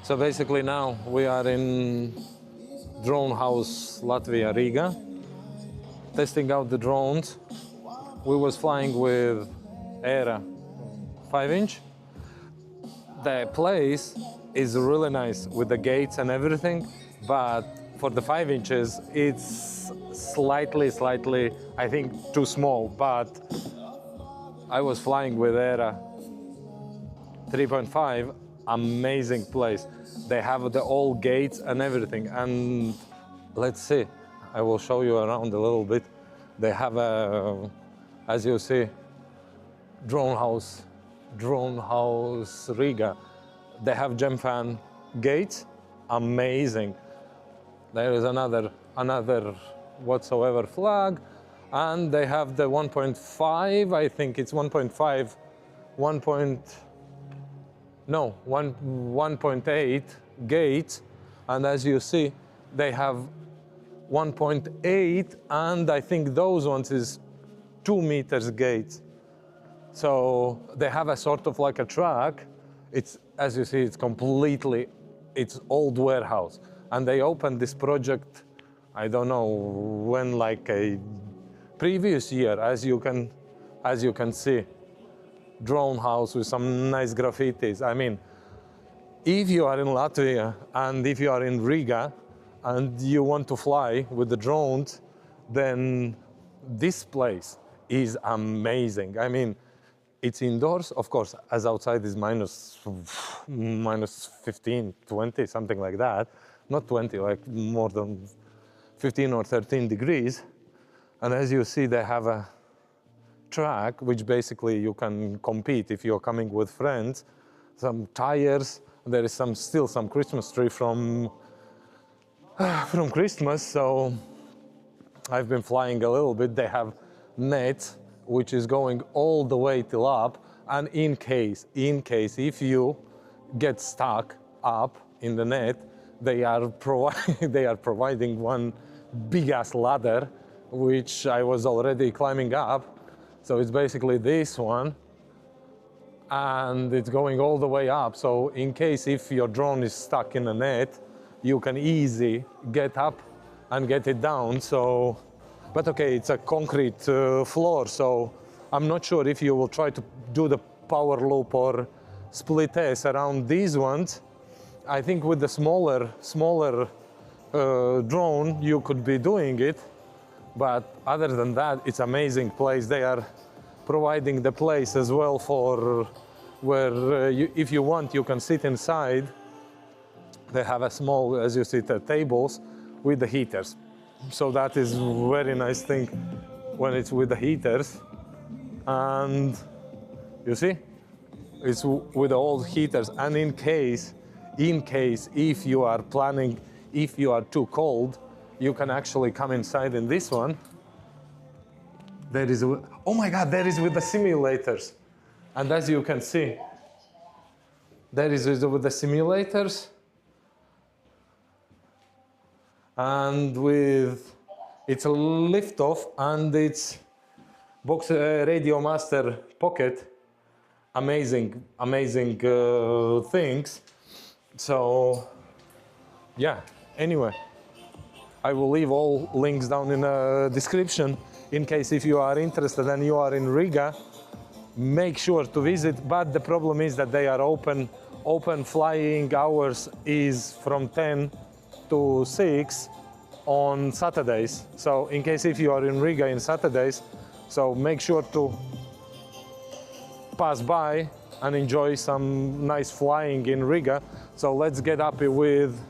So basically now we are in Drone House Latvia Riga, testing out the drones. We was flying with Era 5-inch. The place is really nice with the gates and everything, but for the 5 inches it's slightly, I think too small, but I was flying with Era 3.5, amazing place. They have the old gates and everything, and let's see, I will show you around a little bit. They have a, as you see, Drone House Riga. They have Gemfan gates, amazing. There is another whatsoever flag, and they have the 1.5, I think it's 1.5, 1.8 gates, and as you see, they have 1.8, and I think those ones is 2 meters gates. So they have a sort of like a track. It's, as you see, it's completely, it's old warehouse. And they opened this project, I don't know when, like a previous year, as you can see, drone house with some nice graffitis. I mean, if you are in Latvia and if you are in Riga and you want to fly with the drones, then this place is amazing. I mean, it's indoors, of course, as outside is minus 15, 20, something like that. Not 20, like more than 15 or 13 degrees. And as you see, they have a track, which basically you can compete if you're coming with friends. Some tires, there is still some Christmas tree from Christmas, so I've been flying a little bit. They have net, which is going all the way till up, and in case if you get stuck up in the net, they are providing one big ass ladder, which I was already climbing up. So it's basically this one, and it's going all the way up. So in case if your drone is stuck in a net, you can easily get up and get it down. So, but okay, it's a concrete floor, so I'm not sure if you will try to do the power loop or split S around these ones. I think with the smaller drone, you could be doing it. But other than that, it's amazing place. They are providing the place as well for where if you want, you can sit inside. They have a small, as you see, the tables with the heaters. So that is very nice thing when it's with the heaters. And you see, it's with the old heaters. And in case if you are planning, if you are too cold, you can actually come inside in this one. There is, oh my God, there is with the simulators. And as you can see, there is with the simulators. And with, it's a lift off and it's box Radio Master Pocket. Amazing things. So yeah, anyway, I will leave all links down in the description in case if you are interested and you are in Riga, make sure to visit. But the problem is that they are open flying hours is from 10 to 6 on Saturdays. So in case if you are in Riga in Saturdays, so make sure to pass by and enjoy some nice flying in Riga. So let's get up with,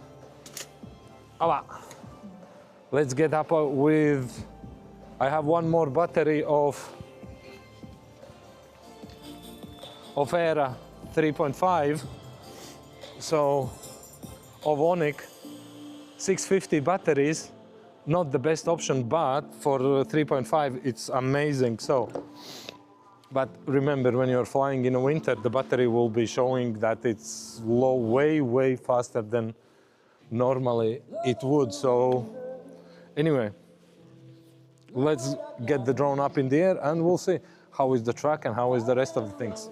let's get up with, I have one more battery of Era 3.5, so of Onic 650 batteries, not the best option, but for 3.5 it's amazing. So, but remember, when you're flying in the winter, the battery will be showing that it's low, way faster than normally it would. So anyway, let's get the drone up in the air and we'll see how is the track and how is the rest of the things.